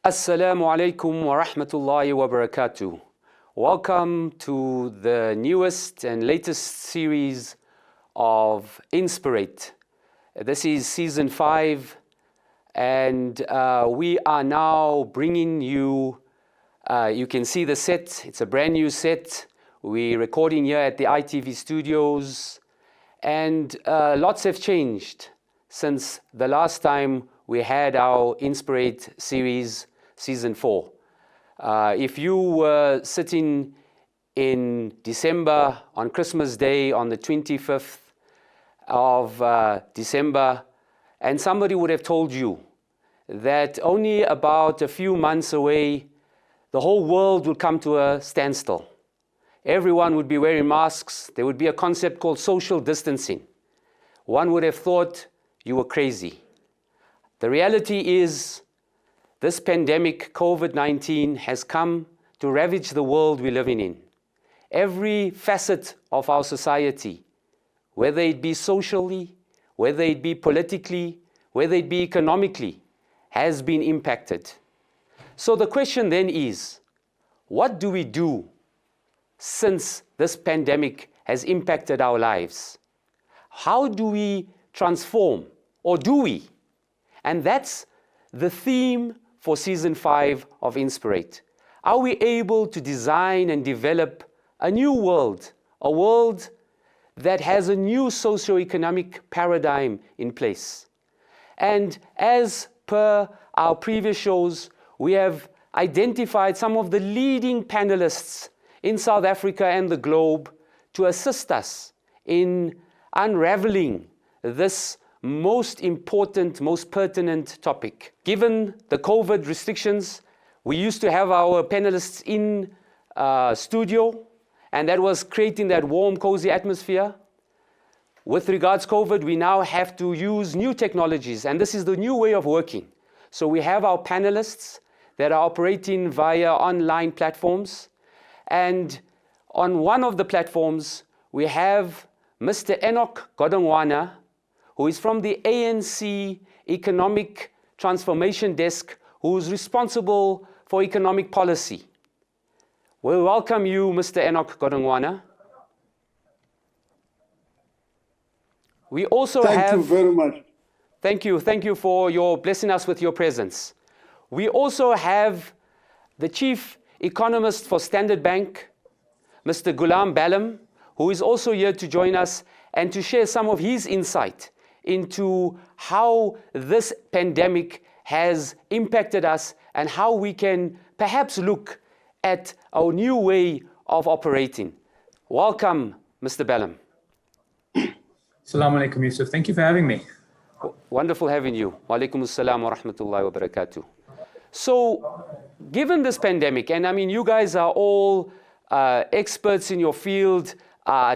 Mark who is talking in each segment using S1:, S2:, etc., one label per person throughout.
S1: Assalamu alaikum wa rahmatullahi wa barakatuh. Welcome to the newest and latest series of Inspirate. This is season 5, and we are now bringing you, you can see the set, it's a brand new set. We're recording here at the ITV studios, and lots have changed since the last time we had our Inspirate series, season 4. If you were sitting in December on Christmas Day on the 25th of December, and somebody would have told you that only about a few months away, the whole world would come to a standstill. Everyone would be wearing masks. There would be a concept called social distancing. One would have thought you were crazy. The reality is, this pandemic, COVID-19, has come to ravage the world we're living in. Every facet of our society, whether it be socially, whether it be politically, whether it be economically, has been impacted. So the question then is, what do we do since this pandemic has impacted our lives? How do we transform, or do we? And that's the theme for season 5 of Inspirate. Are we able to design and develop a new world, a world that has a new socio-economic paradigm in place? And as per our previous shows, we have identified some of the leading panelists in South Africa and the globe to assist us in unraveling this most important, most pertinent topic. Given the COVID restrictions, we used to have our panelists in studio, and that was creating that warm, cozy atmosphere. With regards to COVID, we now have to use new technologies, and this is the new way of working. So we have our panelists that are operating via online platforms, and on one of the platforms, we have Mr. ENOCH GODONGWANA, who is from the ANC Economic Transformation Desk, who is responsible for economic policy. We welcome you, Mr. ENOCH GODONGWANA. We also have...
S2: Thank you very much.
S1: Thank you for your blessing us with your presence. We also have the Chief Economist for Standard Bank, Mr. Ghulam Balam, who is also here to join us and to share some of his insight into how this pandemic has impacted us and how we can perhaps look at our new way of operating. Welcome, Mr. Balam.
S3: Assalamu alaikum, Yusuf. Thank you for having me.
S1: Wonderful having you. Wa alaikum assalam wa rahmatullahi wa barakatuh. So, given this pandemic, and I mean, you guys are all experts in your field,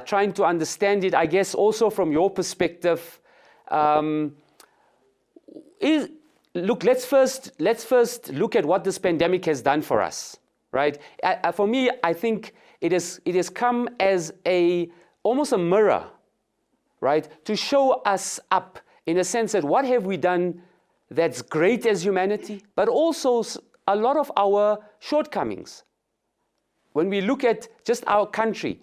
S1: trying to understand it, I guess also from your perspective, look, let's first look at what this pandemic has done for us, right? For me, I think it has come as almost a mirror, right, to show us up in a sense that what have we done that's great as humanity, but also a lot of our shortcomings. When we look at just our country,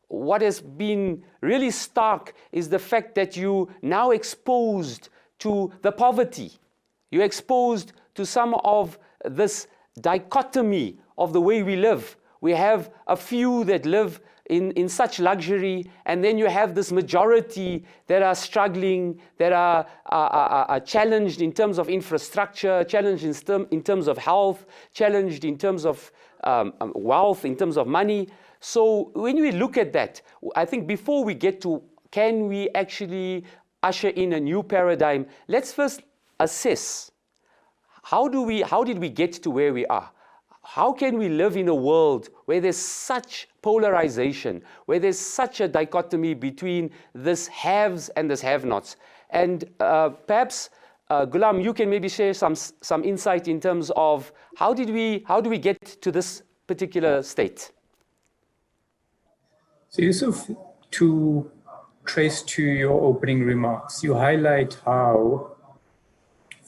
S1: what has been really stark is the fact that you now exposed to the poverty. You're exposed to some of this dichotomy of the way we live. We have a few that live in such luxury, and then you have this majority that are struggling, that are challenged in terms of infrastructure, challenged in terms of health, challenged in terms of wealth, in terms of money. So when we look at that, I think before we get to can we actually usher in a new paradigm, let's first assess how did we get to where we are? How can we live in a world where there's such polarization, where there's such a dichotomy between this haves and this have-nots? And perhaps, Ghulam, you can maybe share some insight in terms of how do we get to this particular state?
S3: So Yusuf, to trace to your opening remarks, you highlight how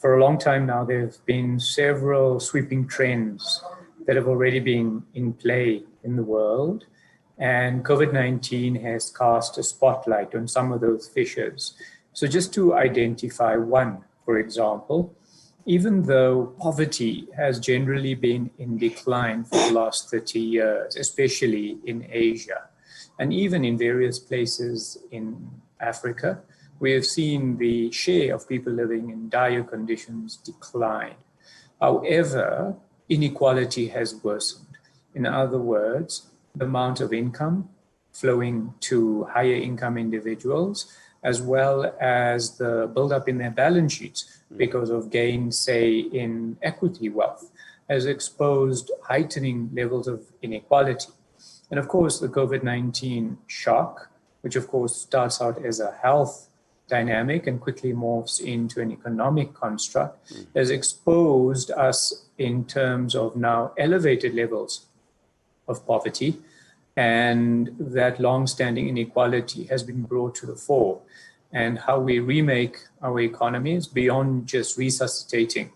S3: for a long time now, there have been several sweeping trends that have already been in play in the world. And COVID-19 has cast a spotlight on some of those fissures. So just to identify one, for example, even though poverty has generally been in decline for the last 30 years, especially in Asia, and even in various places in Africa, we have seen the share of people living in dire conditions decline. However, inequality has worsened. In other words, the amount of income flowing to higher income individuals, as well as the buildup in their balance sheets because of gains, say, in equity wealth, has exposed heightening levels of inequality. And of course, the COVID-19 shock, which of course starts out as a health dynamic and quickly morphs into an economic construct, has exposed us in terms of now elevated levels of poverty, and that long-standing inequality has been brought to the fore. And how we remake our economies beyond just resuscitating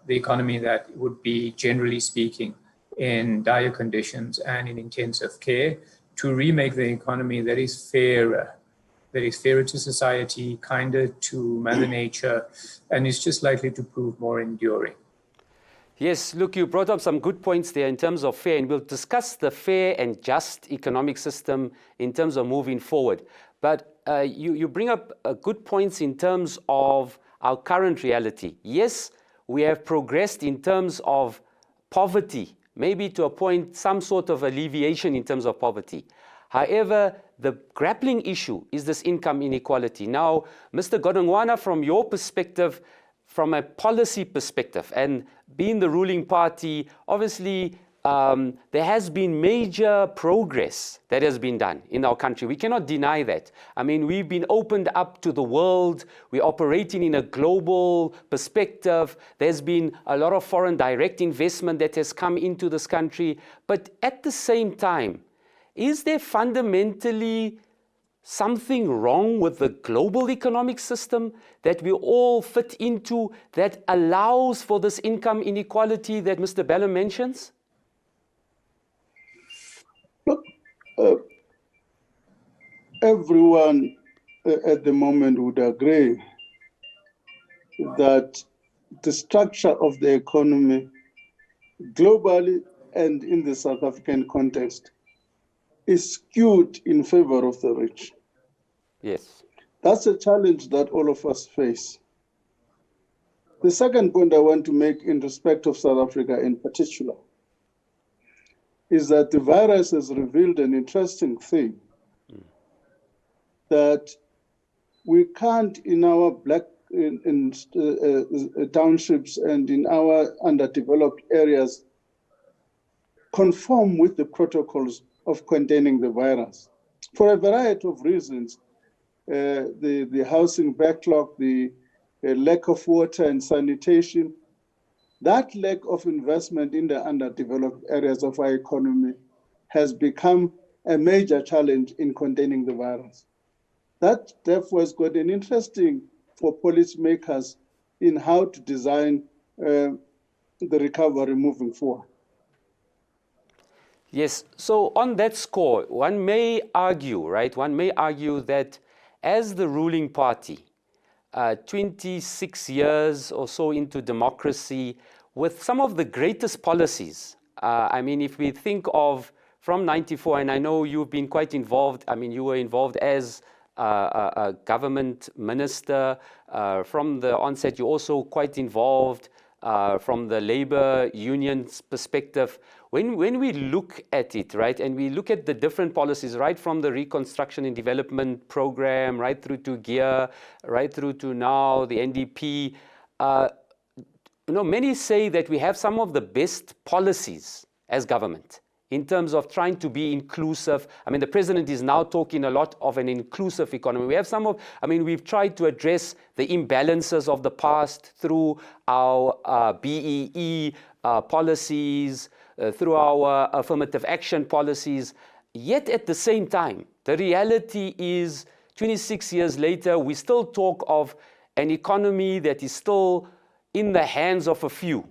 S3: the economy that would be, generally speaking, in dire conditions and in intensive care, to remake the economy that is fairer to society, kinder to Mother Nature, and is just likely to prove more enduring.
S1: Yes, look, you brought up some good points there in terms of fair, and we'll discuss the fair and just economic system in terms of moving forward. But you bring up good points in terms of our current reality. Yes, we have progressed in terms of poverty, maybe to a point, some sort of alleviation in terms of poverty. However, the grappling issue is this income inequality. Now, Mr. GODONGWANA, from your perspective, from a policy perspective, and being the ruling party, obviously there has been major progress that has been done in our country. We cannot deny that. I mean, we've been opened up to the world. We're operating in a global perspective. There's been a lot of foreign direct investment that has come into this country. But at the same time, is there fundamentally something wrong with the global economic system that we all fit into that allows for this income inequality that Mr. Bello mentions?
S2: Look, everyone at the moment would agree that the structure of the economy globally and in the South African context is skewed in favor of the rich.
S1: Yes.
S2: That's a challenge that all of us face. The second point I want to make in respect of South Africa in particular is that the virus has revealed an interesting thing, that we can't in our townships and in our underdeveloped areas conform with the protocols of containing the virus for a variety of reasons. The housing backlog, the lack of water and sanitation, that lack of investment in the underdeveloped areas of our economy has become a major challenge in containing the virus. That therefore has got an interesting for policymakers in how to design the recovery moving forward.
S1: Yes, so on that score, one may argue, right? One may argue that as the ruling party, 26 years or so into democracy, with some of the greatest policies. I mean, if we think of from 94, and I know you've been quite involved, I mean, you were involved as a government minister. From the onset, you're also quite involved from the labor union's perspective. When we look at it, right, and we look at the different policies, right from the Reconstruction and Development Program, right through to GEAR, right through to now the NDP, you know, many say that we have some of the best policies as government in terms of trying to be inclusive. I mean, the president is now talking a lot of an inclusive economy. We have some of, I mean, we've tried to address the imbalances of the past through our BEE policies, through our affirmative action policies. Yet at the same time, the reality is 26 years later, we still talk of an economy that is still in the hands of a few,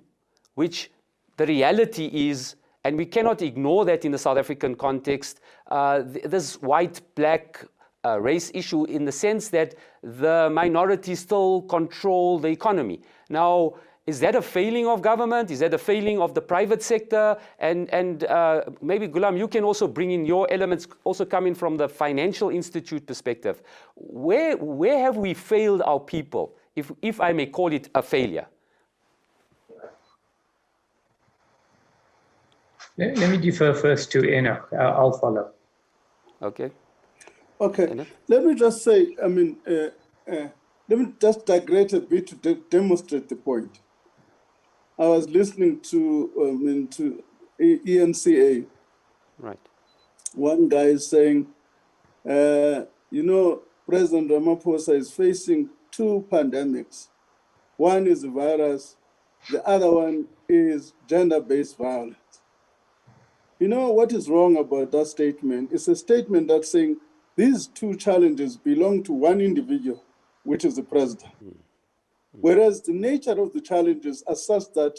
S1: which the reality is, and we cannot ignore that in the South African context, this white-black race issue in the sense that the minorities still control the economy. Now, is that a failing of government? Is that a failing of the private sector? And maybe, Ghulam, you can also bring in your elements, also coming from the financial institute perspective. Where have we failed our people, if I may call it a failure?
S3: Let me defer first to ENOCH. I'll follow.
S1: Okay.
S2: Okay. Let me just say, let me just digress a bit to demonstrate the point. I was listening to ENCA.
S1: Right.
S2: One guy is saying, President Ramaphosa is facing two pandemics. One is the virus, the other one is gender-based violence. You know what is wrong about that statement? It's a statement that's saying these two challenges belong to one individual, which is the president. Whereas the nature of the challenges are such that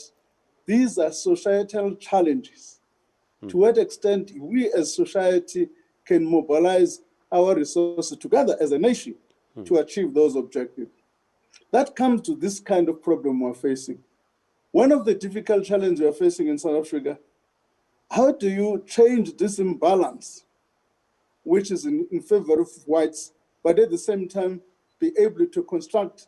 S2: these are societal challenges. To what extent we as society can mobilize our resources together as a nation to achieve those objectives. That comes to this kind of problem we're facing. One of the difficult challenges we're facing in South Africa, how do you change this imbalance, which is in favor of whites, but at the same time be able to construct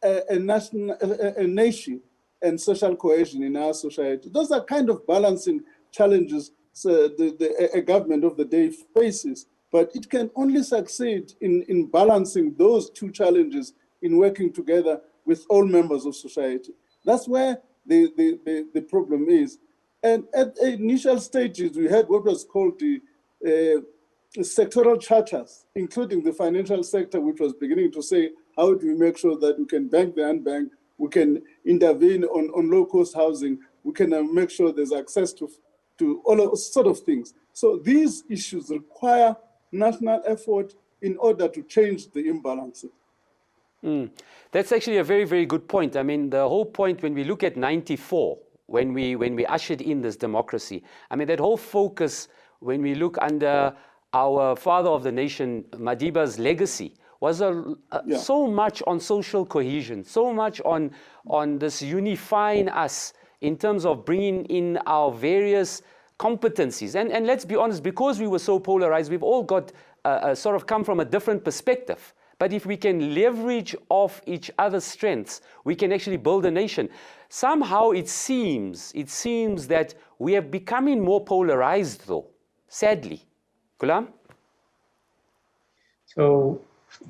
S2: a nation and social cohesion in our society? Those are kind of balancing challenges a government of the day faces, but it can only succeed in balancing those two challenges in working together with all members of society. That's where the problem is. And at the initial stages, we had what was called the sectoral charters, including the financial sector, which was beginning to say, how do we make sure that we can bank the unbanked, we can intervene on low-cost housing, we can make sure there's access to all those sort of things. So these issues require national effort in order to change the imbalances.
S1: That's actually a very, very good point. I mean, the whole point when we look at 94, when we ushered in this democracy, I mean, that whole focus, when we look under our father of the nation, Madiba's legacy, was so much on social cohesion, so much on this unifying us in terms of bringing in our various competencies. And let's be honest, because we were so polarized, we've all got sort of come from a different perspective. But if we can leverage off each other's strengths, we can actually build a nation. Somehow it seems that we are becoming more polarized, though, sadly. Ghulam?
S3: So,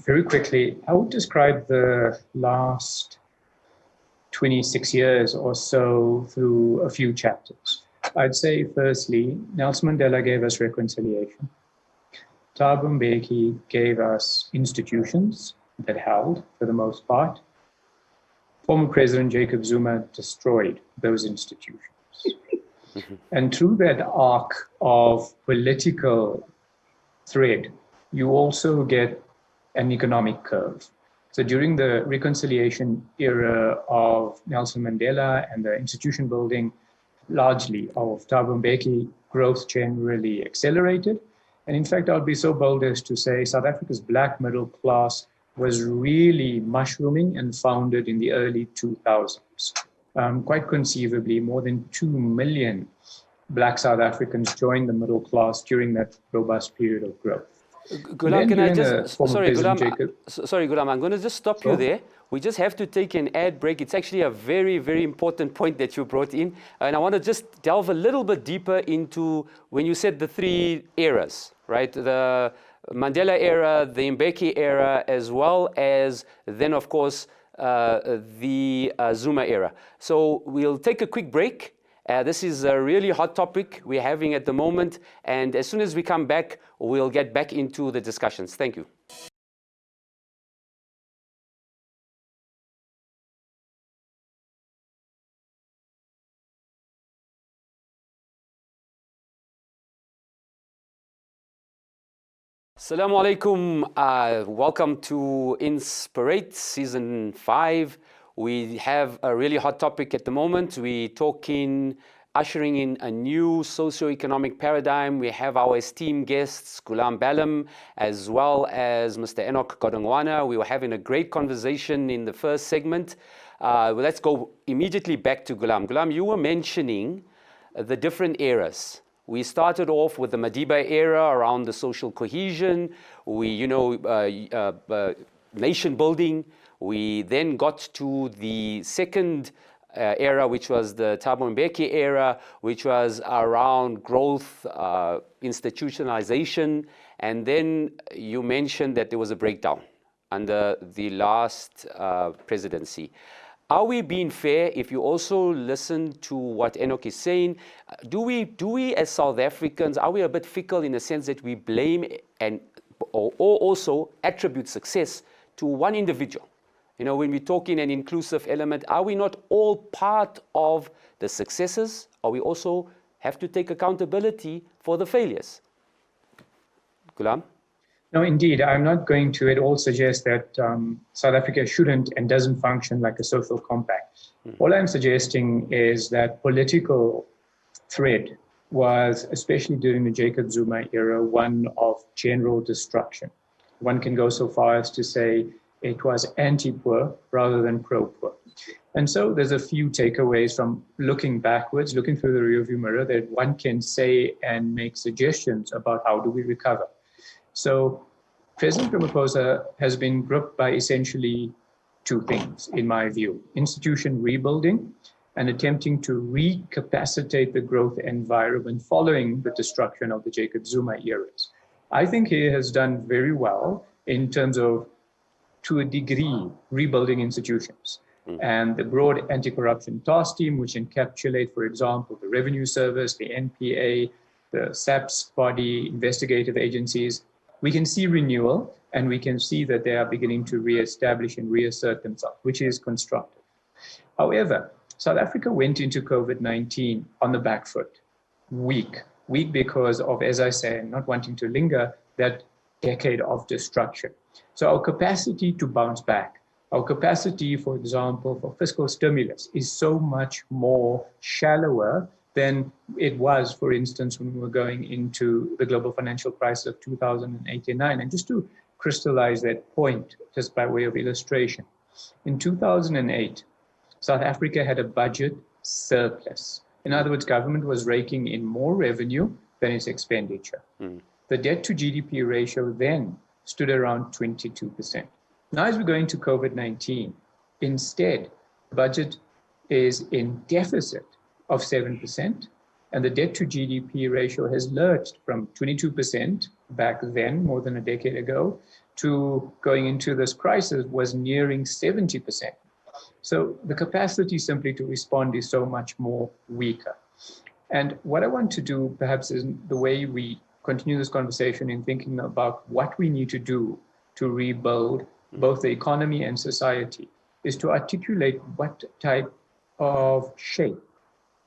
S3: very quickly, I would describe the last 26 years or so through a few chapters. I'd say, firstly, Nelson Mandela gave us reconciliation. Thabo Mbeki gave us institutions that held, for the most part. Former President Jacob Zuma destroyed those institutions. And through that arc of political thread, you also get an economic curve. So during the reconciliation era of Nelson Mandela and the institution building, largely of Thabo Mbeki, growth generally accelerated. And in fact, I'll be so bold as to say South Africa's black middle class was really mushrooming and founded in the early 2000s. Quite conceivably, more than 2 million black South Africans joined the middle class during that robust period of growth.
S1: Ghulam, can I just, sorry, Ghulam, I'm going to just stop you there. We just have to take an ad break. It's actually a very, very important point that you brought in. And I want to just delve a little bit deeper into when you said the three eras, right? The Mandela era, the Mbeki era, as well as then, of course, the Zuma era. So we'll take a quick break. This is a really hot topic we're having at the moment. And as soon as we come back, we'll get back into the discussions. Thank you. Assalamu alaikum. Welcome to Inspirate Season 5. We have a really hot topic at the moment. We're talking, ushering in a new socio-economic paradigm. We have our esteemed guests, Gulam Balam, as well as Mr. ENOCH GODONGWANA. We were having a great conversation in the first segment. Let's go immediately back to Gulam. Gulam, you were mentioning the different eras. We started off with the Madiba era around the social cohesion, nation building. We then got to the second era, which was the Thabo Mbeki era, which was around growth, institutionalization. And then you mentioned that there was a breakdown under the last presidency. Are we being fair if you also listen to what ENOCH is saying? Do we as South Africans, are we a bit fickle in the sense that we blame or also attribute success to one individual? You know, when we talk in an inclusive element, are we not all part of the successes, or we also have to take accountability for the failures? Gulam?
S3: No, indeed. I'm not going to at all suggest that South Africa shouldn't and doesn't function like a social compact. All I'm suggesting is that political thread was, especially during the Jacob Zuma era, one of general destruction. One can go so far as to say it was anti-poor rather than pro-poor. And so there's a few takeaways from looking backwards, looking through the rearview mirror, that one can say and make suggestions about how do we recover. So President Ramaphosa has been grouped by essentially two things, in my view: institution rebuilding and attempting to recapacitate the growth environment following the destruction of the Jacob Zuma eras. I think he has done very well in terms of, to a degree, rebuilding institutions. And the broad anti-corruption task team, which encapsulate, for example, the Revenue Service, the NPA, the SAPS body, investigative agencies, we can see renewal, and we can see that they are beginning to reestablish and reassert themselves, which is constructive. However, South Africa went into COVID-19 on the back foot, weak because of, as I say, not wanting to linger, that decade of destruction. So our capacity to bounce back, our capacity, for example, for fiscal stimulus is so much more shallower than it was, for instance, when we were going into the global financial crisis of 2008 and 9. And just to crystallize that point, just by way of illustration, in 2008, South Africa had a budget surplus. In other words, government was raking in more revenue than its expenditure. The debt to GDP ratio then stood around 22%. Now, as we go into COVID-19, instead, the budget is in deficit of 7%, and the debt to GDP ratio has lurched from 22% back then, more than a decade ago, to going into this crisis was nearing 70%. So the capacity simply to respond is so much more weaker. And what I want to do, perhaps, is the way we continue this conversation in thinking about what we need to do to rebuild both the economy and society, is to articulate what type of shape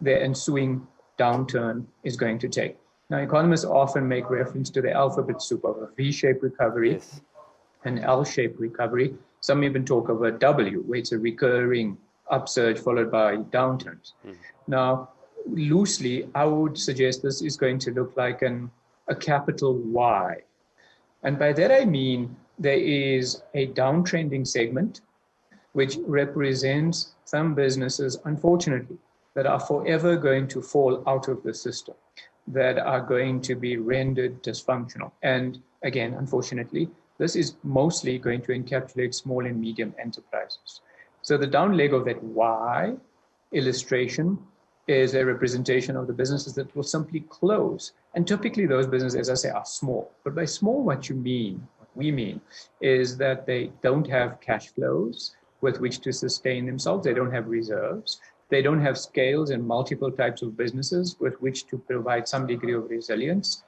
S3: the ensuing downturn is going to take. Now, economists often make reference to the alphabet soup of a V-shaped recovery, an L-shaped recovery. Some even talk of a W, where it's a recurring upsurge followed by downturns. Now, loosely, I would suggest this is going to look like a capital Y. And by that I mean there is a downtrending segment which represents some businesses, unfortunately, that are forever going to fall out of the system, that are going to be rendered dysfunctional. And again, unfortunately, this is mostly going to encapsulate small and medium enterprises. So the down leg of that Y illustration is a representation of the businesses that will simply close. And typically those businesses, as I say, are small. But by small, what we mean is that they don't have cash flows with which to sustain themselves. They don't have reserves. They don't have scales and multiple types of businesses with which to provide some degree of resilience.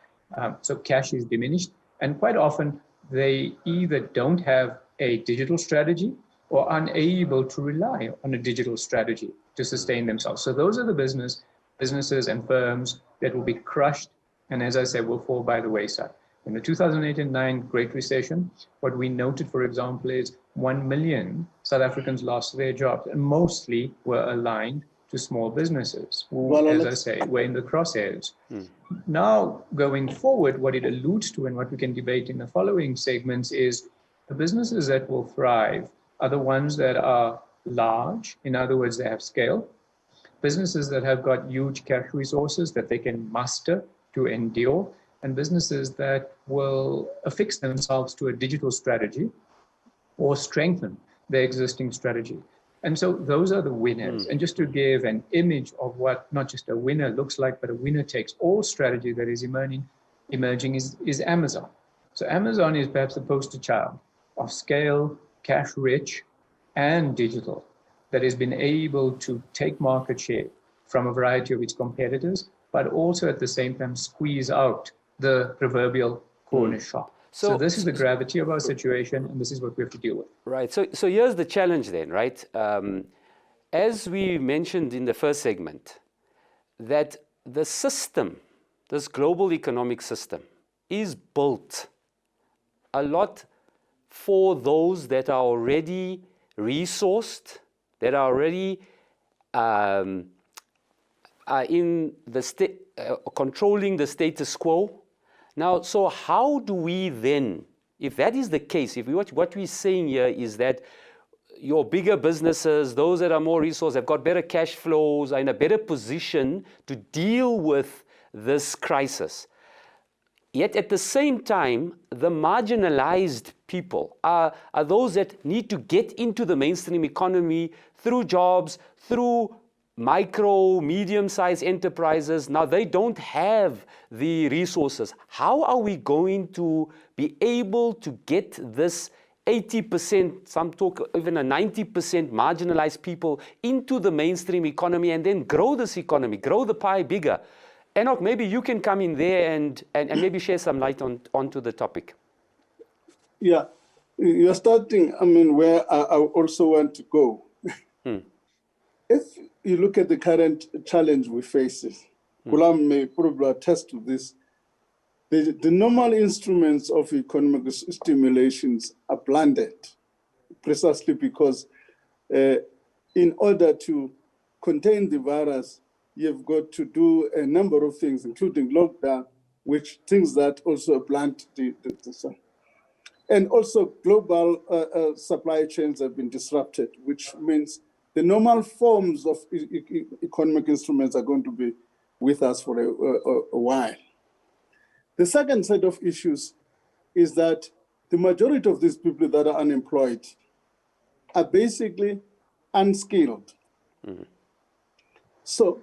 S3: So cash is diminished. And quite often, they either don't have a digital strategy or unable to rely on a digital strategy to sustain themselves. So those are the businesses and firms that will be crushed, and as I said, will fall by the wayside. In the 2008 and 9 Great Recession, what we noted, for example, is 1 million South Africans lost their jobs, and mostly were aligned to small businesses who, as I say, were in the crosshairs. Now, going forward, what it alludes to and what we can debate in the following segments is the businesses that will thrive are the ones that are large, in other words, they have scale, businesses that have got huge cash resources that they can muster to endure, and businesses that will affix themselves to a digital strategy or strengthen their existing strategy. And so those are the winners. And just to give an image of what not just a winner looks like, but a winner takes all strategy that is emerging is Amazon. So Amazon is perhaps the poster child of scale, cash rich, and digital that has been able to take market share from a variety of its competitors, but also at the same time squeeze out the proverbial corner shop. So this is the gravity of our situation, and this is what we have to deal with.
S1: Right. So here's the challenge then, right? As we mentioned in the first segment, that the system, this global economic system, is built a lot for those that are already resourced, that are already in the controlling the status quo. Now, so how do we then, if that is the case, if what we're saying here is that your bigger businesses, those that are more resourced, have got better cash flows, are in a better position to deal with this crisis. Yet at the same time, the marginalized people are those that need to get into the mainstream economy through jobs, through micro, medium-sized enterprises. Now they don't have the resources. How are we going to be able to get this 80%, some talk even a 90% marginalized people into the mainstream economy and then grow this economy, grow the pie bigger? Enoch, maybe you can come in there and maybe share some light onto the topic.
S2: Yeah, you're starting, where I also want to go. If you look at the current challenge we face, Gulam may probably attest to this, the normal instruments of economic stimulations are blunted, precisely because in order to contain the virus, you've got to do a number of things, including lockdown, which things that also blunt the and also global supply chains have been disrupted, which means the normal forms of economic instruments are going to be with us for a while. The second set of issues is that the majority of these people that are unemployed are basically unskilled. So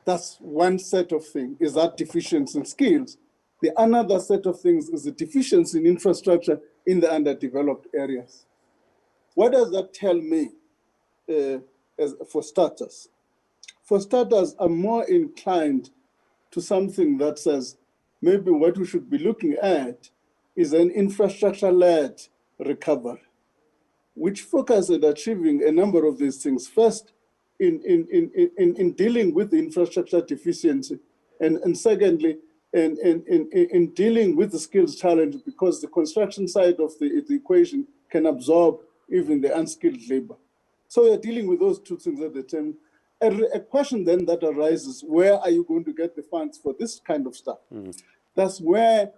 S2: that's one set of things, is that deficiency in skills. The another set of things is the deficiency in infrastructure in the underdeveloped areas. What does that tell me for starters? For starters, I'm more inclined to something that says maybe what we should be looking at is an infrastructure-led recovery, which focuses at achieving a number of these things. First, in dealing with the infrastructure deficiency, and secondly, in dealing with the skills challenge, because the construction side of the equation can absorb even the unskilled labor. So we're dealing with those two things at the time. A question then that arises, where are you going to get the funds for this kind of stuff? That's where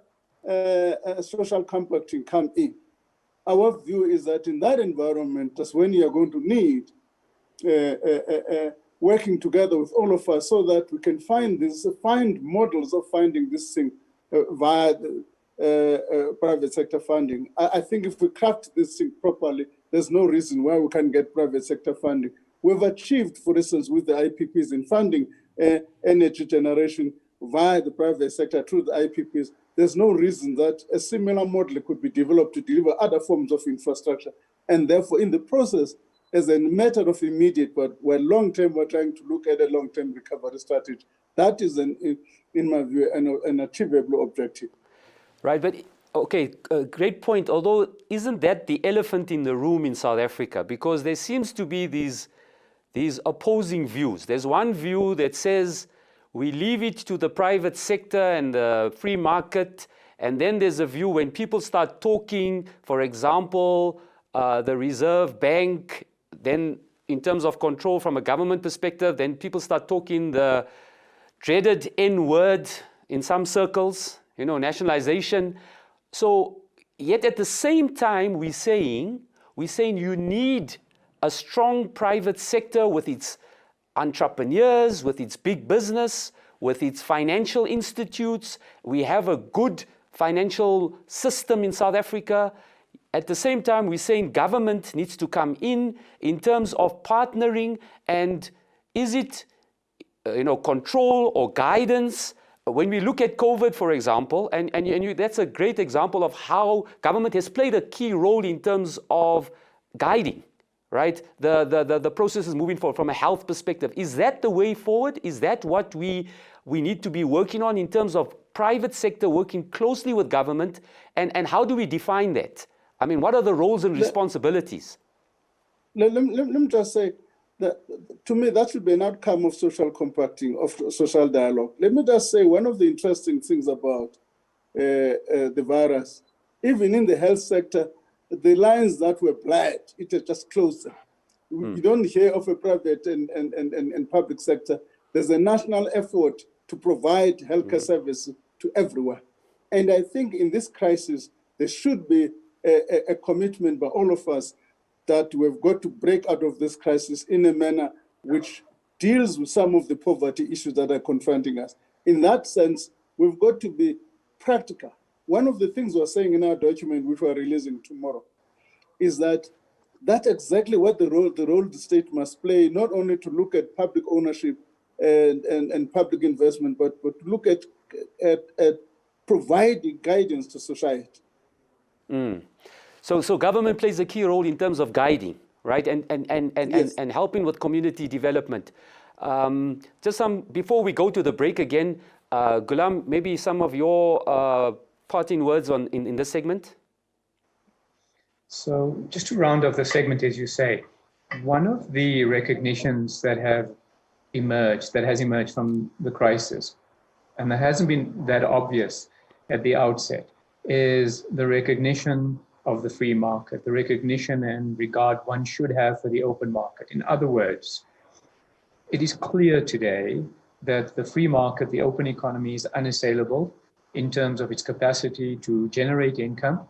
S2: social compacting come in. Our view is that in that environment, that's when you're going to need working together with all of us so that we can find models of finding this thing via private sector funding. I think if we craft this thing properly, there's no reason why we can't get private sector funding. We've achieved, for instance, with the IPPs in funding energy generation via the private sector through the IPPs. There's no reason that a similar model could be developed to deliver other forms of infrastructure. And therefore, in the process, as a matter of immediate, but we're long-term, we're trying to look at a long-term recovery strategy. That is, in my view, an achievable objective.
S1: Right, but okay, great point. Although, isn't that the elephant in the room in South Africa? Because there seems to be these opposing views. There's one view that says we leave it to the private sector and the free market. And then there's a view when people start talking, for example, the Reserve Bank, then in terms of control from a government perspective, then people start talking the dreaded N word in some circles, you know, nationalization. So yet at the same time, we're saying you need a strong private sector with its entrepreneurs, with its big business, with its financial institutes. We have a good financial system in South Africa. At the same time, we're saying government needs to come in terms of partnering, and is it control or guidance? When we look at COVID, for example, and that's a great example of how government has played a key role in terms of guiding, right? The process is moving forward from a health perspective. Is that the way forward? Is that what we need to be working on in terms of private sector working closely with government? And how do we define that? I mean, what are the roles and responsibilities?
S2: Let me just say that to me, that should be an outcome of social compacting, of social dialogue. Let me just say one of the interesting things about the virus, even in the health sector, the lines that were blurred, it has just closed them. You don't hear of a private and public sector. There's a national effort to provide healthcare services to everyone. And I think in this crisis, there should be a commitment by all of us that we've got to break out of this crisis in a manner which deals with some of the poverty issues that are confronting us. In that sense, we've got to be practical. One of the things we're saying in our document, which we're releasing tomorrow, is that that's exactly what the role the state must play, not only to look at public ownership and public investment, but to look at providing guidance to society.
S1: So government plays a key role in terms of guiding, right, and helping with community development. Before we go to the break again, Ghulam, maybe some of your parting words in this segment.
S3: So just to round off the segment, as you say, one of the recognitions that has emerged from the crisis, and that hasn't been that obvious at the outset, is the recognition of the free market, the recognition and regard one should have for the open market. In other words, it is clear today that the free market, the open economy, is unassailable in terms of its capacity to generate income,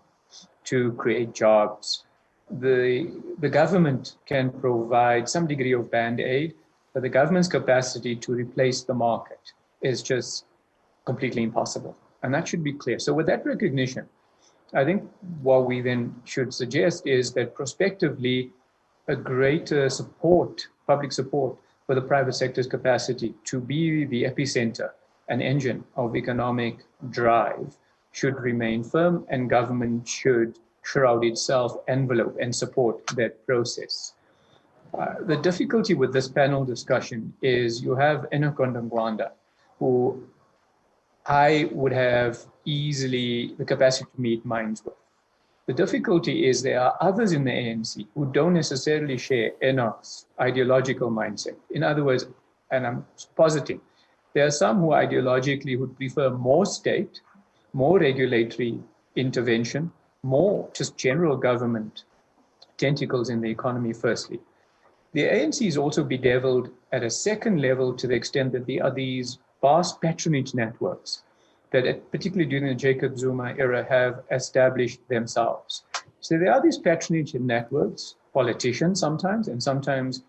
S3: to create jobs. The government can provide some degree of band-aid, but the government's capacity to replace the market is just completely impossible. And that should be clear. So with that recognition, I think what we then should suggest is that prospectively a greater support, public support for the private sector's capacity to be the epicenter, an engine of economic drive, should remain firm, and government should shroud itself, envelope, and support that process. The difficulty with this panel discussion is you have ENOCH GODONGWANA, who I would have easily the capacity to meet minds with. The difficulty is there are others in the ANC who don't necessarily share ENOCH's ideological mindset. In other words, and I'm positing, there are some who ideologically would prefer more state, more regulatory intervention, more just general government tentacles in the economy firstly. The ANC is also bedeviled at a second level to the extent that there are these vast patronage networks that, particularly during the Jacob Zuma era, have established themselves. So there are these patronage networks, politicians sometimes, and sometimes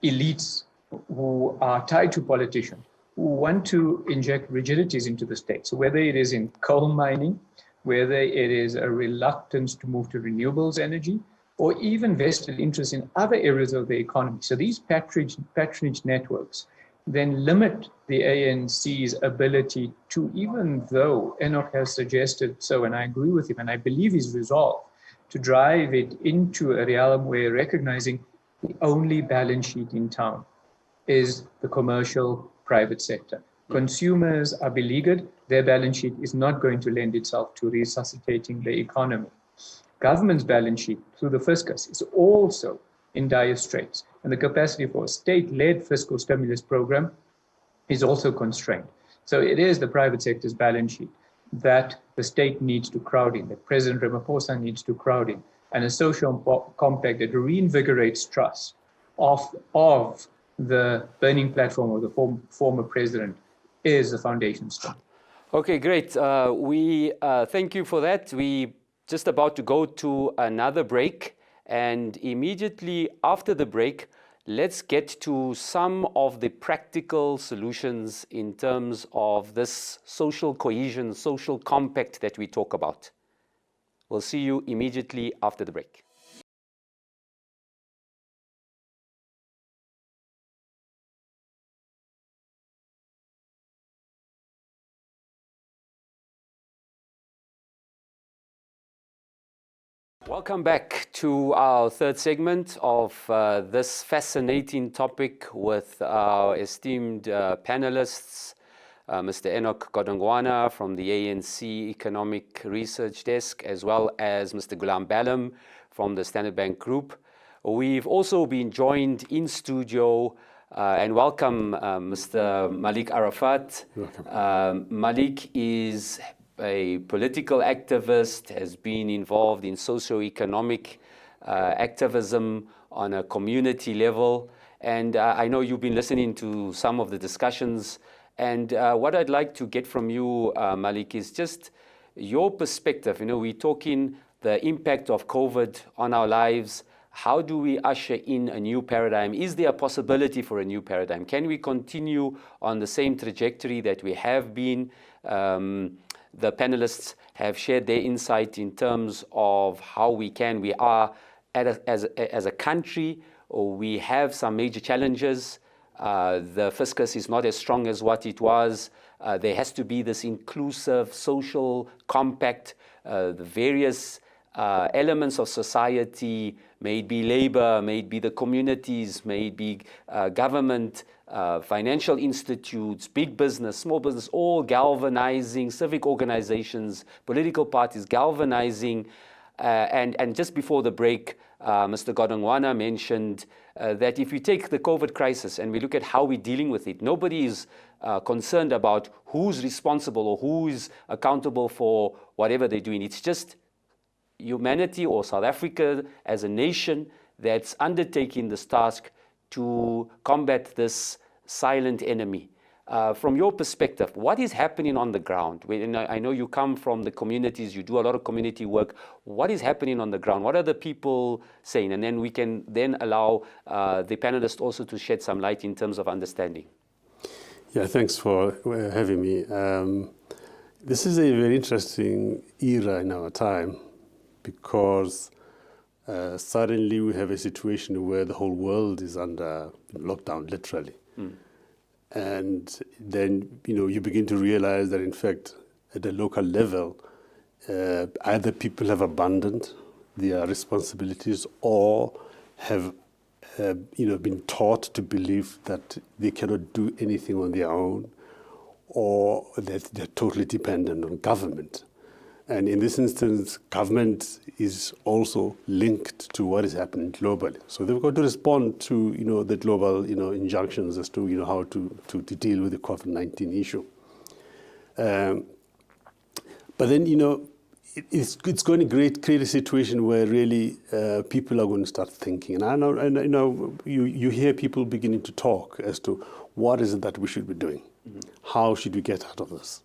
S3: elites who are tied to politicians, who want to inject rigidities into the state. So whether it is in coal mining, whether it is a reluctance to move to renewables energy, or even vested interest in other areas of the economy. So these patronage networks then limit the ANC's ability to, even though ENOCH has suggested so, and I agree with him, and I believe his resolve to drive it into a realm where recognizing the only balance sheet in town is the commercial private sector. Consumers are beleaguered. Their balance sheet is not going to lend itself to resuscitating the economy. Government's balance sheet through the fiscus is also in dire straits, and the capacity for a state-led fiscal stimulus program is also constrained. So it is the private sector's balance sheet that the state needs to crowd in, that President Ramaphosa needs to crowd in, and a social compact that reinvigorates trust of the burning platform of the former president is the foundation stone.
S1: Okay, great. We thank you for that. We just about to go to another break, and immediately after the break, let's get to some of the practical solutions in terms of this social cohesion, social compact that we talk about. We'll see you immediately after the break. Welcome back to our third segment of this fascinating topic with our esteemed panelists, Mr. ENOCH GODONGWANA from the ANC Economic Research Desk, as well as Mr. Ghulam Balam from the Standard Bank Group. We've also been joined in studio and welcome Mr. Malik ARAFAT. Malik is a political activist, has been involved in socio-economic activism on a community level. And I know you've been listening to some of the discussions. And what I'd like to get from you, Malik, is just your perspective. You know, we're talking the impact of COVID on our lives. How do we usher in a new paradigm? Is there a possibility for a new paradigm? Can we continue on the same trajectory that we have been? The panelists have shared their insight in terms of how we are as a country, we have some major challenges. The fiscus is not as strong as what it was. There has to be this inclusive social compact. The various elements of society, may it be labor, may it be the communities, may it be government, financial institutes, big business, small business, all galvanizing, civic organizations, political parties galvanizing. And just before the break, Mr. GODONGWANA mentioned that if you take the COVID crisis and we look at how we're dealing with it, nobody is concerned about who's responsible or who is accountable for whatever they're doing. It's just humanity or South Africa as a nation that's undertaking this task to combat this silent enemy. From your perspective, what is happening on the ground? I know you come from the communities, you do a lot of community work. What is happening on the ground? What are the people saying? And then we can then allow the panelists also to shed some light in terms of understanding.
S4: Yeah, thanks for having me. This is a very interesting era in our time because suddenly we have a situation where the whole world is under lockdown, literally. And then, you begin to realize that, in fact, at the local level, either people have abandoned their responsibilities or have, been taught to believe that they cannot do anything on their own, or that they're totally dependent on government. And in this instance, government is also linked to what is happening globally. So they've got to respond to, the global, injunctions as to, how to deal with the COVID-19 issue. But then, it's going to create a situation where really people are going to start thinking. And I know you hear people beginning to talk as to what is it that we should be doing? How should we get out of this?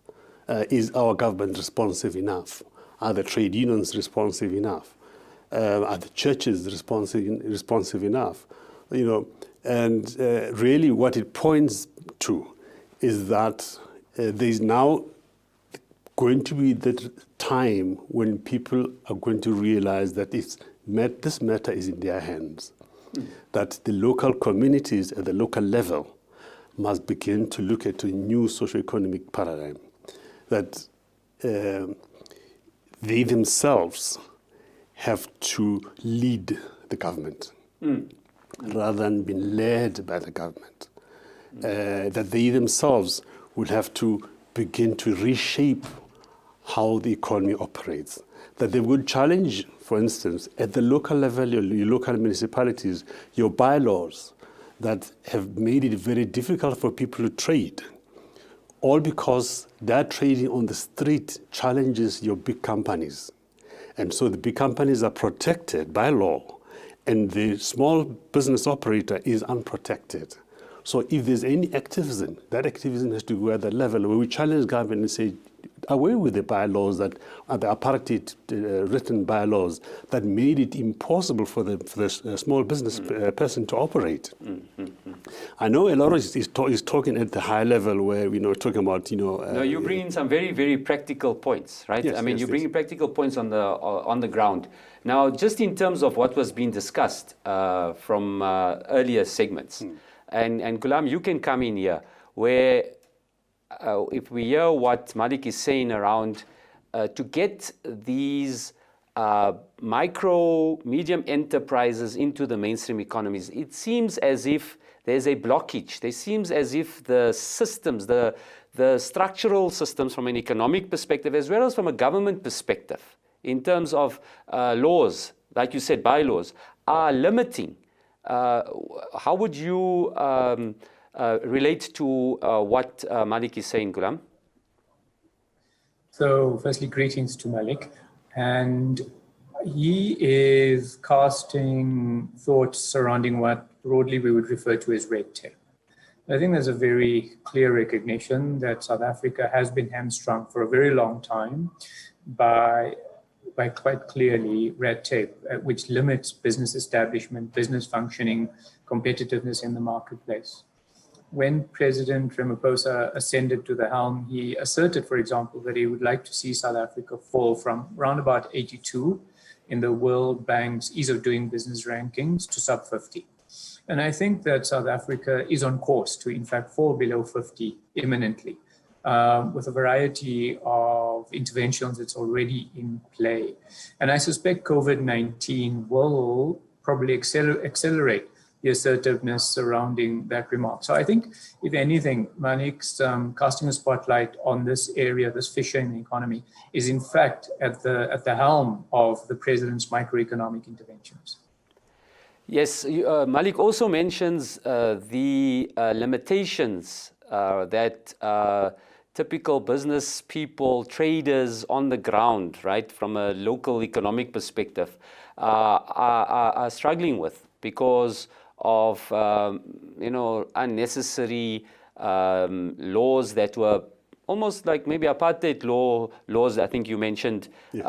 S4: Is our government responsive enough? Are the trade unions responsive enough? Are the churches responsive enough? And really what it points to is that there's now going to be the time when people are going to realize that this matter is in their hands, that the local communities at the local level must begin to look at a new socio-economic paradigm, that they themselves have to lead the government rather than being led by the government, that they themselves will have to begin to reshape how the economy operates, that they would challenge, for instance, at the local level, your local municipalities, your bylaws, that have made it very difficult for people to trade, all because that trading on the street challenges your big companies. And so the big companies are protected by law, and the small business operator is unprotected. So if there's any activism, that activism has to go at the level where we challenge government and say, away with the bylaws that are the apartheid written bylaws that made it impossible for the small business person to operate. I know a lot of is talking at the high level where talking about
S1: no, you bring in some very, very practical points, right?
S4: Yes,
S1: I mean,
S4: yes,
S1: you bring in practical points on the ground. Now, just in terms of what was being discussed from earlier segments, and Ghulam, you can come in here where. If we hear what Malik is saying around to get these micro, medium enterprises into the mainstream economies, it seems as if there's a blockage. It seems as if the systems, the structural systems from an economic perspective, as well as from a government perspective, in terms of laws, like you said, bylaws, are limiting. How would you relate to what Malik is saying, Ghulam?
S3: So firstly, greetings to Malik. And he is casting thoughts surrounding what broadly we would refer to as red tape. I think there's a very clear recognition that South Africa has been hamstrung for a very long time by quite clearly red tape, which limits business establishment, business functioning, competitiveness in the marketplace. When President Ramaphosa ascended to the helm, he asserted, for example, that he would like to see South Africa fall from around about 82 in the World Bank's ease of doing business rankings to sub 50. And I think that South Africa is on course to, in fact, fall below 50 imminently, with a variety of interventions that's already in play. And I suspect COVID-19 will probably accelerate the assertiveness surrounding that remark. So I think, if anything, Malik's casting a spotlight on this area, this fissure in the economy, is in fact at the helm of the president's microeconomic interventions.
S1: Yes, Malik also mentions the limitations that typical business people, traders on the ground, right, from a local economic perspective, are struggling with because of unnecessary laws that were almost like maybe apartheid laws. I think you mentioned. Yes.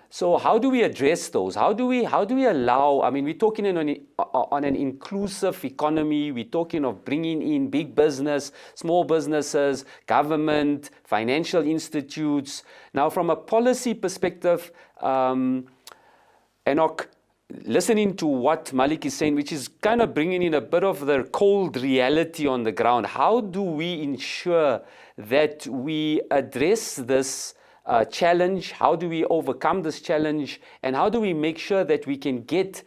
S1: So how do we address those? How do we allow? I mean, we're talking on an inclusive economy. We're talking of bringing in big business, small businesses, government, financial institutes. Now, from a policy perspective, ENOCH, listening to what Malik is saying, which is kind of bringing in a bit of the cold reality on the ground, how do we ensure that we address this challenge? How do we overcome this challenge? And how do we make sure that we can get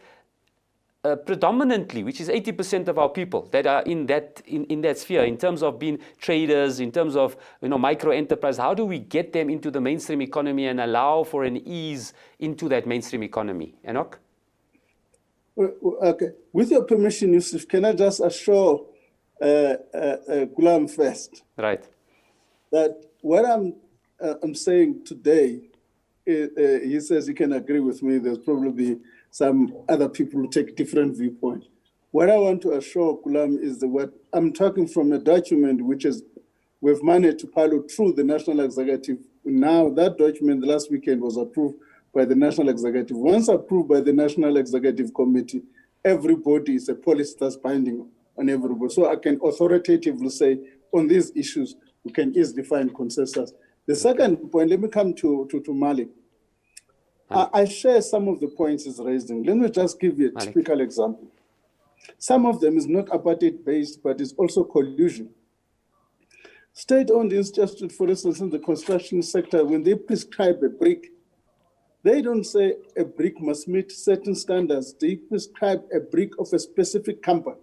S1: predominantly, which is 80% of our people that are in that sphere, in terms of being traders, in terms of micro enterprise, how do we get them into the mainstream economy and allow for an ease into that mainstream economy? ENOCH?
S2: Okay. With your permission, Yusuf, can I just assure Ghulam first?
S1: Right.
S2: That what I'm saying today, he says he can agree with me. There's probably some other people who take different viewpoint. What I want to assure Ghulam is that what I'm talking from a document which is we've managed to pilot through the National Executive. Now that document last weekend was approved by the National Executive. Once approved by the National Executive Committee, everybody is a policy that's binding on everybody. So I can authoritatively say on these issues, we can easily find consensus. The second point, let me come to Malik. I share some of the points he's raising. Let me just give you a typical example. Some of them is not apartheid-based, but is also collusion. State-owned institutes, for instance, in the construction sector, when they prescribe a brick, they don't say a brick must meet certain standards. They prescribe a brick of a specific company.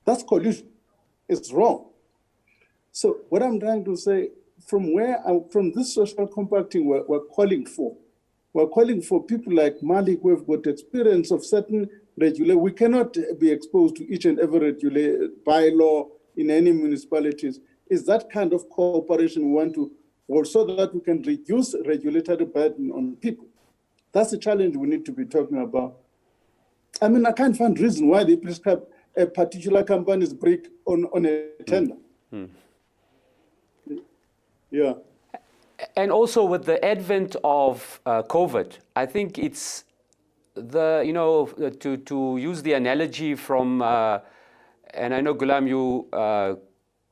S2: That's collusion. It's wrong. So what I'm trying to say, from this social compacting, we're calling for people like Malik who have got experience of certain regulate. We cannot be exposed to each and every bylaw in any municipalities. Is that kind of cooperation we want to hold so that we can reduce regulatory burden on people? That's the challenge we need to be talking about. I mean, I can't find reason why they prescribe a particular company's break on a tender. Yeah.
S1: And also with the advent of COVID, I think it's to use the analogy from, and I know Ghulam, you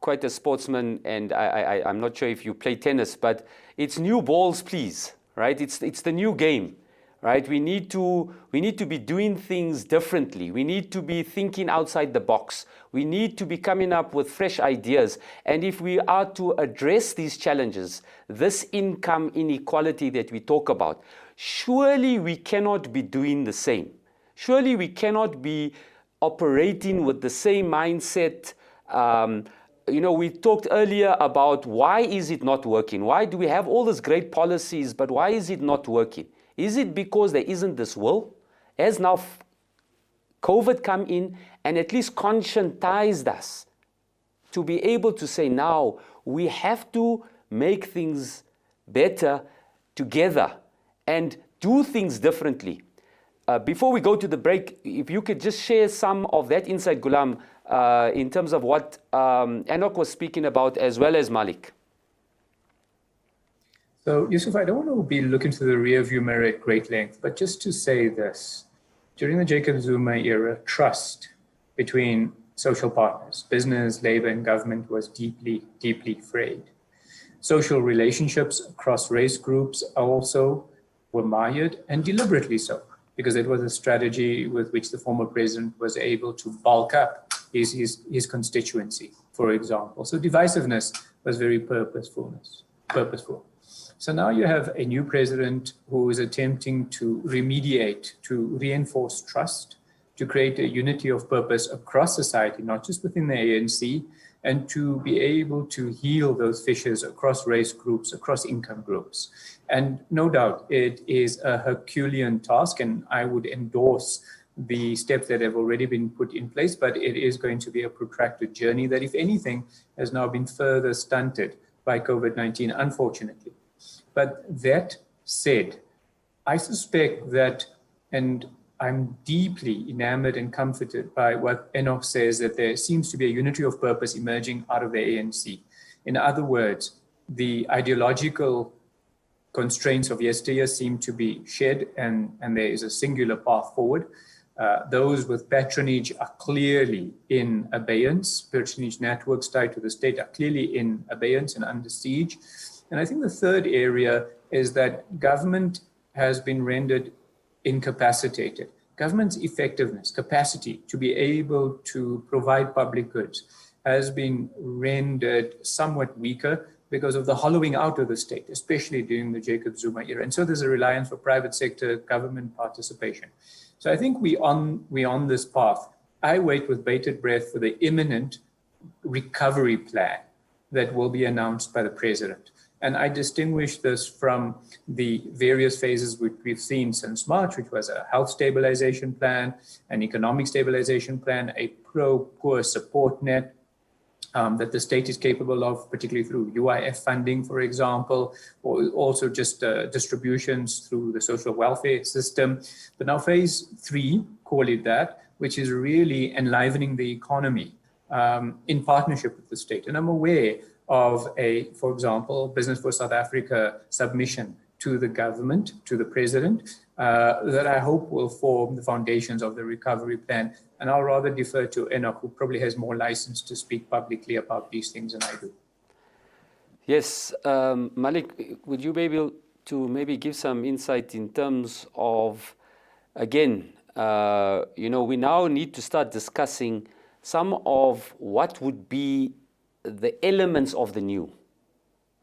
S1: quite a sportsman, and I'm not sure if you play tennis, but it's new balls, please, right? It's the new game, right? We need to be doing things differently. We need to be thinking outside the box. We need to be coming up with fresh ideas. And if we are to address these challenges, this income inequality that we talk about, surely we cannot be doing the same. Surely we cannot be operating with the same mindset. We talked earlier about why is it not working? Why do we have all these great policies, but why is it not working? Is it because there isn't this will? As now COVID come in and at least conscientized us to be able to say now we have to make things better together and do things differently. Before we go to the break, if you could just share some of that insight, Ghulam, in terms of what ENOCH was speaking about, as well as Malik.
S3: So, Yusuf, I don't want to be looking to the rear view mirror at great length, but just to say this. During the Jacob Zuma era, trust between social partners, business, labor, and government was deeply, deeply frayed. Social relationships across race groups also were mired, and deliberately so, because it was a strategy with which the former president was able to bulk up his constituency, for example. So divisiveness was very purposeful. So now you have a new president who is attempting to remediate, to reinforce trust, to create a unity of purpose across society, not just within the ANC, and to be able to heal those fissures across race groups, across income groups. And no doubt it is a Herculean task, and I would endorse the steps that have already been put in place, but it is going to be a protracted journey that, if anything, has now been further stunted by COVID-19, unfortunately. But that said, I suspect that, and I'm deeply enamored and comforted by what ENOCH says, that there seems to be a unity of purpose emerging out of the ANC. In other words, the ideological constraints of yesteryear seem to be shed, and there is a singular path forward. Those with patronage are clearly in abeyance. Patronage networks tied to the state are clearly in abeyance and under siege. And I think the third area is that government has been rendered incapacitated. Government's effectiveness, capacity to be able to provide public goods has been rendered somewhat weaker because of the hollowing out of the state, especially during the Jacob Zuma era. And so there's a reliance for private sector government participation. So I think we on this path. I wait with bated breath for the imminent recovery plan that will be announced by the president. And I distinguish this from the various phases which we've seen since March, which was a health stabilization plan, an economic stabilization plan, a pro-poor support net that the state is capable of, particularly through UIF funding, for example, or also just distributions through the social welfare system. But now phase 3, call it that, which is really enlivening the economy in partnership with the state. And I'm aware of for example, Business for South Africa submission to the government, to the president, that I hope will form the foundations of the recovery plan. And I'll rather defer to ENOCH, who probably has more license to speak publicly about these things than I do.
S1: Yes, Malik, would you be able to maybe give some insight in terms of, again, we now need to start discussing some of what would be the elements of the new,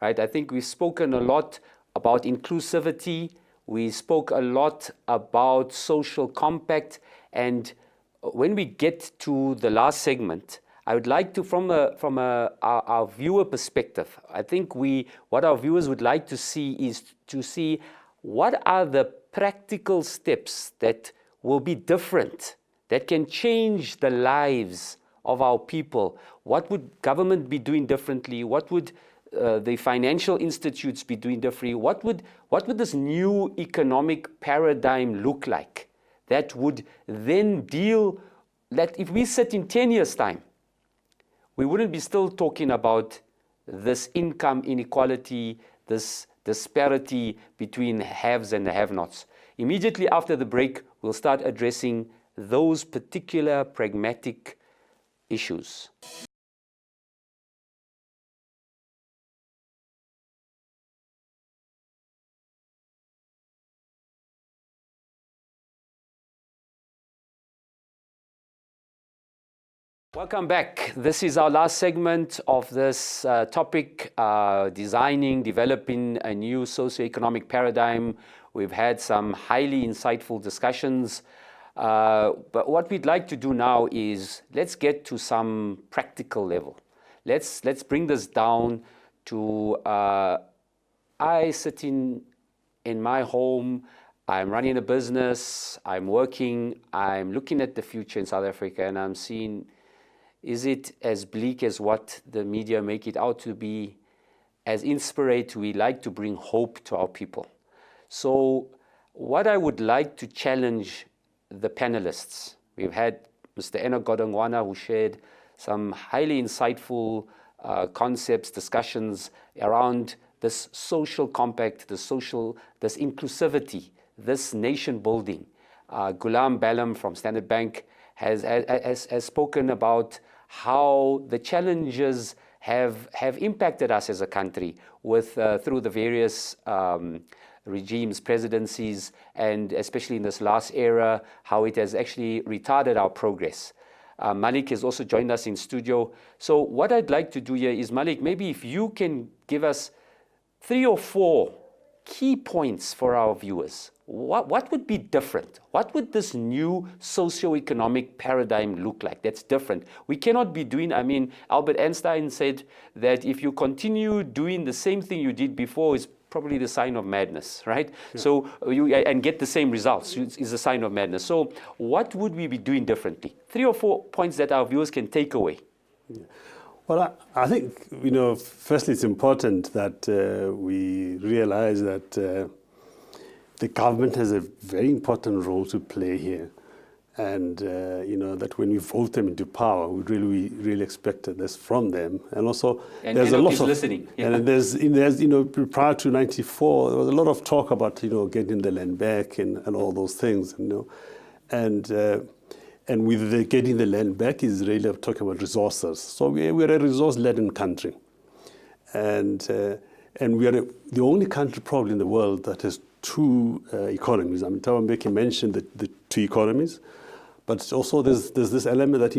S1: right? I think we've spoken a lot about inclusivity. We spoke a lot about social compact. And when we get to the last segment, I would like to, from our viewer perspective, I think what our viewers would like to see is to see what are the practical steps that will be different that can change the lives of our people? What would government be doing differently? What would the financial institutes be doing differently? What would this new economic paradigm look like that would then deal, that if we sit in 10 years' time, we wouldn't be still talking about this income inequality, this disparity between haves and the have-nots. Immediately after the break, we'll start addressing those particular pragmatic issues. Welcome back. This is our last segment of this topic, developing a new socioeconomic paradigm. We've had some highly insightful discussions, but what we'd like to do now is let's get to some practical level. Let's bring this down to I sitting in my home, I'm running a business, I'm working, I'm looking at the future in South Africa, and I'm seeing, is it as bleak as what the media make it out to be? As Inspirate, we like to bring hope to our people. So what I would like to challenge the panelists, we've had Mr. ENOCH GODONGWANA, who shared some highly insightful concepts, discussions around this social compact, this inclusivity, this nation building. Ghulam Balam from Standard Bank has spoken about how the challenges have impacted us as a country with through the various regimes, presidencies, and especially in this last era, how it has actually retarded our progress. Malik has also joined us in studio. So what I'd like to do here is, Malik, maybe if you can give us 3 or 4 key points for our viewers. What would be different? What would this new socio-economic paradigm look like that's different? We cannot be doing, Albert Einstein said that if you continue doing the same thing you did before, it's probably the sign of madness, right? Yeah. So and get the same results is a sign of madness. So what would we be doing differently? 3 or 4 points that our viewers can take away.
S4: Yeah. Well, I think, firstly, it's important that we realize that the government has a very important role to play here. And, that when we vote them into power, we really expect this from them. And also,
S1: and
S4: there's a lot of
S1: listening. Yeah.
S4: And there's prior to '94, there was a lot of talk about, getting the land back and all those things, And with getting the land back is really talking about resources. So we're a resource-laden country. And we are the only country probably in the world that has 2 economies. Thabo Mbeki mentioned the 2 economies, but also there's this element that,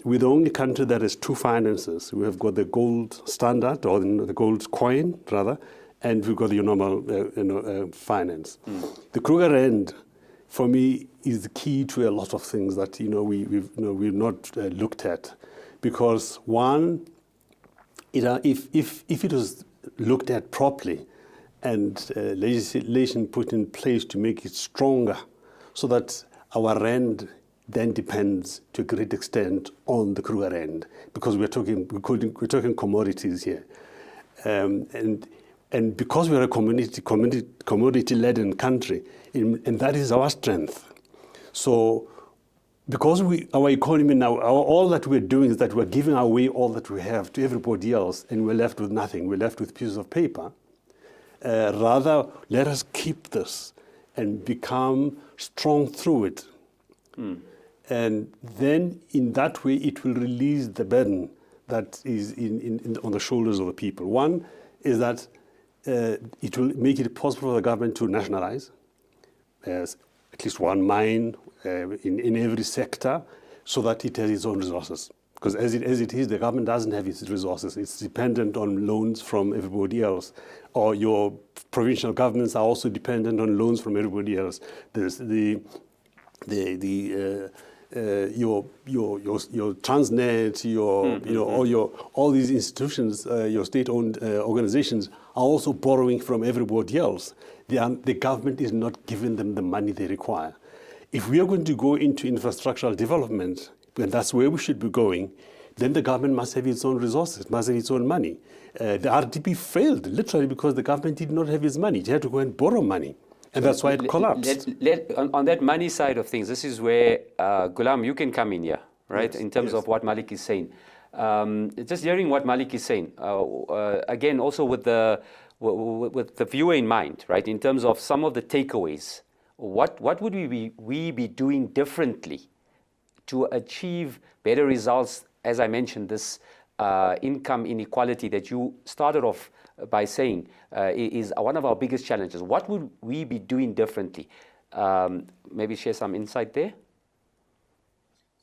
S4: we're the only country that has 2 finances. We have got the gold standard, or the gold coin, rather, and we've got the normal finance. The Kruger Rand, for me, is the key to a lot of things that we've not looked at, because one, if it was looked at properly and legislation put in place to make it stronger, so that our rand then depends to a great extent on the Kruger Rand, because we're talking commodities here, and because we're a commodity-laden country, and that is our strength. So, because our economy now, all that we're doing is that we're giving away all that we have to everybody else, and we're left with nothing. We're left with pieces of paper. Rather, let us keep this and become strong through it. And then, in that way, it will release the burden that is on the shoulders of the people. One is that it will make it possible for the government to nationalize at least one mine in every sector, so that it has its own resources. Because as it is, the government doesn't have its resources. It's dependent on loans from everybody else. Or your provincial governments are also dependent on loans from everybody else. There's your Transnet, all these institutions, your state-owned organizations are also borrowing from everybody else. The government is not giving them the money they require. if we are going to go into infrastructural development, and that's where we should be going, then the government must have its own resources, must have its own money. The RDP failed literally because the government did not have its money. It had to go and borrow money. And that's why it collapsed.
S1: On that money side of things, this is where, Ghulam, you can come in here, right?
S4: Yes,
S1: in terms of what Malik is saying. Just hearing what Malik is saying, again, also with the viewer in mind, right? In terms of some of the takeaways, what would we be doing differently to achieve better results? As I mentioned, this income inequality that you started off by saying is one of our biggest challenges. What would we be doing differently? Maybe share some insight there.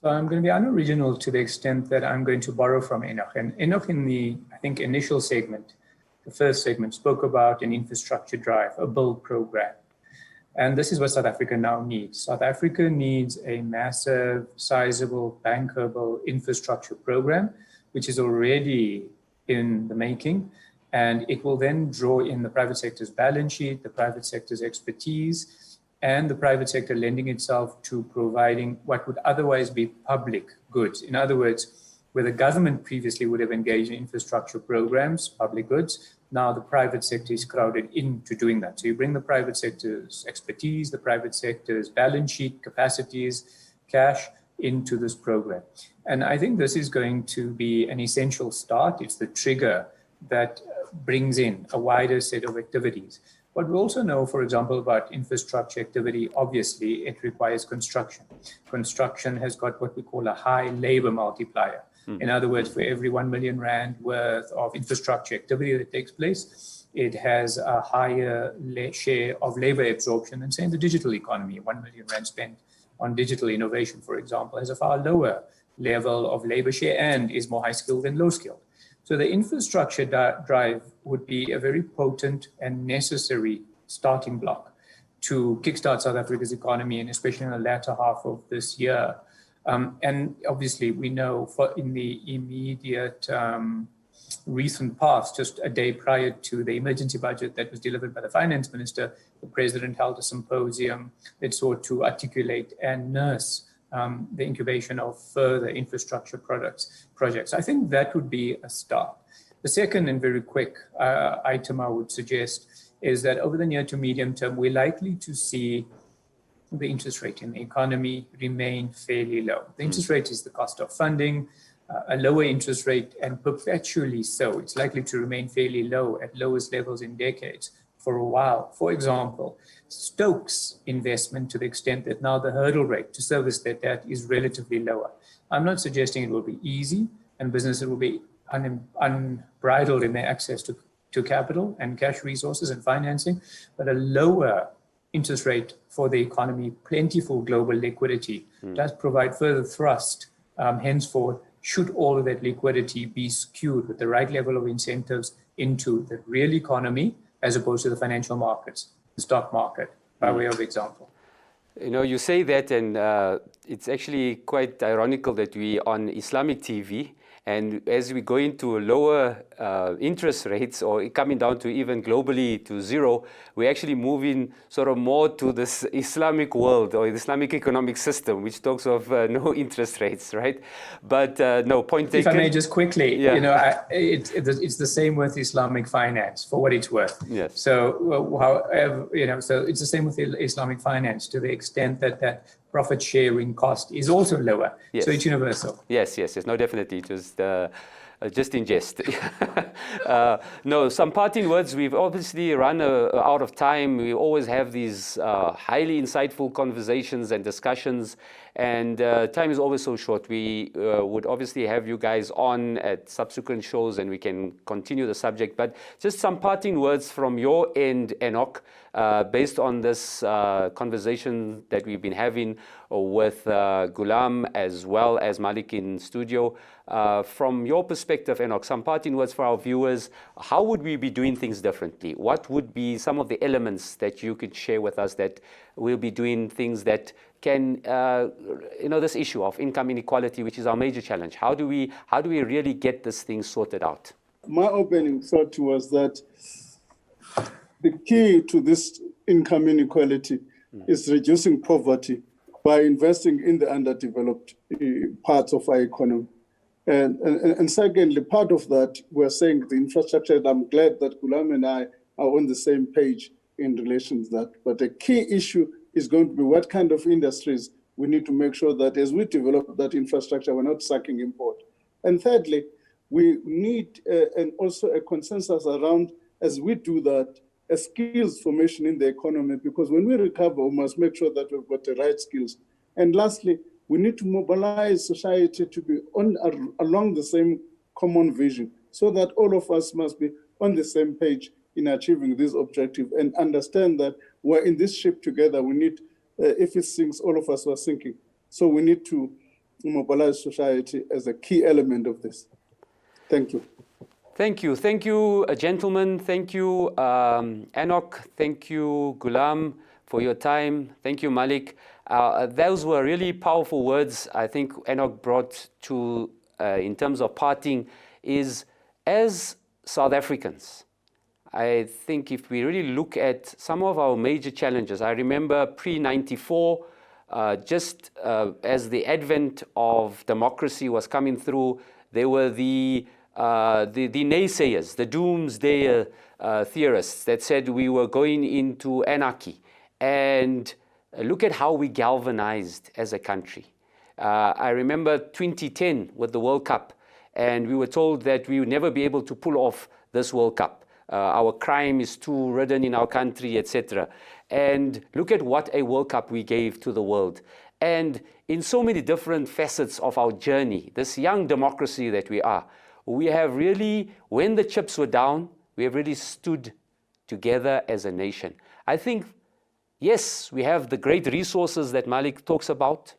S3: So I'm going to be unoriginal to the extent that I'm going to borrow from ENOCH. And ENOCH in the, I think, initial segment, the first segment, spoke about an infrastructure drive, a build program. And this is what South Africa now needs. South Africa needs a massive, sizable, bankable infrastructure program, which is already in the making. And it will then draw in the private sector's balance sheet, the private sector's expertise, and the private sector lending itself to providing what would otherwise be public goods. In other words, where the government previously would have engaged in infrastructure programs, public goods, now the private sector is crowded into doing that. So you bring the private sector's expertise, the private sector's balance sheet, capacities, cash into this program. And I think this is going to be an essential start. It's the trigger that brings in a wider set of activities. What we also know, for example, about infrastructure activity, obviously it requires construction. Construction has got what we call a high labor multiplier. In other words, for every 1 million rand worth of infrastructure activity that takes place, it has a higher share of labor absorption than, say, in the digital economy. 1 million rand spent on digital innovation, for example, has a far lower level of labor share and is more high skilled than low skilled. So the infrastructure drive would be a very potent and necessary starting block to kickstart South Africa's economy, and especially in the latter half of this year. And obviously, we know in the immediate recent past, just a day prior to the emergency budget that was delivered by the finance minister, the president held a symposium that sought to articulate and nurse the incubation of further infrastructure projects. I think that would be a start. The second and very quick item I would suggest is that over the near to medium term, we're likely to see the interest rate in the economy remain fairly low. The interest rate is the cost of funding, a lower interest rate, and perpetually so. It's likely to remain fairly low at lowest levels in decades for a while. For example, Stokes investment, to the extent that now the hurdle rate to service that debt is relatively lower. I'm not suggesting it will be easy and businesses will be unbridled in their access to capital and cash resources and financing, but a lower interest rate for the economy, plentiful global liquidity, does provide further thrust henceforth, should all of that liquidity be skewed with the right level of incentives into the real economy as opposed to the financial markets, the stock market, by way of example.
S1: You know, you say that, and it's actually quite ironical that we on Islamic TV, and as we go into lower interest rates or coming down to even globally to zero, we're actually moving sort of more to this Islamic world or the Islamic economic system, which talks of no interest rates, right? But no, point taken.
S3: If I may just quickly,
S1: yeah.
S3: You know, it's the same with Islamic finance, for what it's worth.
S1: Yes.
S3: So, however, you know, so it's the same with Islamic finance to the extent that profit sharing cost is also lower.
S1: Yes.
S3: So it's universal.
S1: Yes, no, definitely. Just in jest. No, some parting words. We've obviously run out of time. We always have these highly insightful conversations and discussions, and time is always so short. We would obviously have you guys on at subsequent shows and we can continue the subject, but just some parting words from your end, ENOCH, based on this conversation that we've been having with Ghulam as well as Malik in studio. From your perspective, ENOCH, some parting words for our viewers. How would we be doing things differently? What would be some of the elements that you could share with us that we'll be doing things that can, this issue of income inequality, which is our major challenge. How do we really get this thing sorted out?
S2: My opening thought was that the key to this income inequality is reducing poverty by investing in the underdeveloped parts of our economy. And secondly, part of that, we're saying the infrastructure, and I'm glad that Gulam and I are on the same page in relation to that. But the key issue is going to be what kind of industries we need to make sure that as we develop that infrastructure, we're not sucking import. And thirdly, we need and also a consensus around, as we do that, a skills formation in the economy, because when we recover, we must make sure that we've got the right skills. And lastly, we need to mobilize society to be along the same common vision, so that all of us must be on the same page in achieving this objective and understand that we're in this ship together. We need, if it sinks, all of us are sinking. So we need to mobilize society as a key element of this. Thank you.
S1: Thank you. Thank you, gentlemen. Thank you, ENOCH. Thank you, Gulam, for your time. Thank you, Malik. Those were really powerful words I think ENOCH brought to, in terms of parting, is as South Africans, I think if we really look at some of our major challenges, I remember pre-94, just as the advent of democracy was coming through, there were the naysayers, the doomsday theorists that said we were going into anarchy. And look at how we galvanized as a country. I remember 2010 with the World Cup, and we were told that we would never be able to pull off this World Cup. Our crime is too ridden in our country, etc. And look at what a World Cup we gave to the world. And in so many different facets of our journey, this young democracy that we are, we have really, when the chips were down, we have really stood together as a nation. I think, yes, we have the great resources that Malik talks about.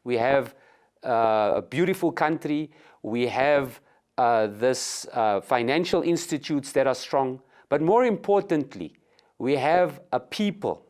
S1: We have a beautiful country. We have this financial institutes that are strong. But more importantly, we have a people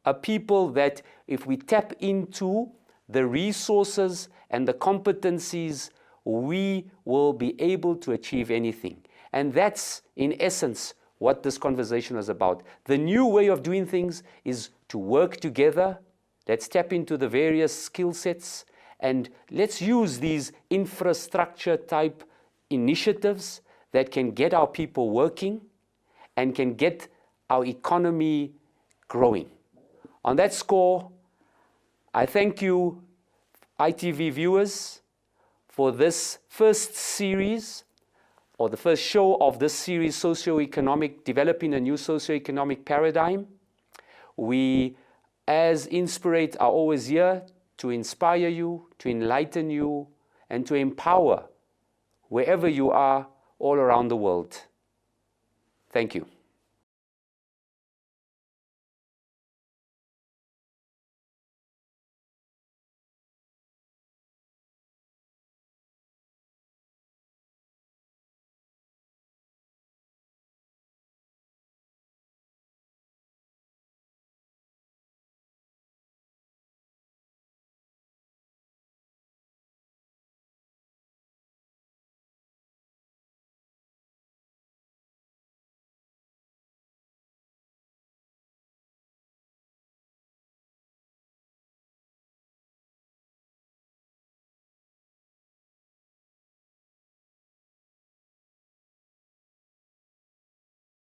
S1: that if we tap into the resources and the competencies, we will be able to achieve anything. And that's, in essence, what this conversation is about. The new way of doing things is to work together. Let's tap into the various skill sets, and let's use these infrastructure type initiatives that can get our people working and can get our economy growing. On that score, I thank you, ITV viewers, for this first series, or the first show of this series, Developing a New Socioeconomic Paradigm. We, as Inspirate, are always here to inspire you, to enlighten you, and to empower wherever you are all around the world. Thank you.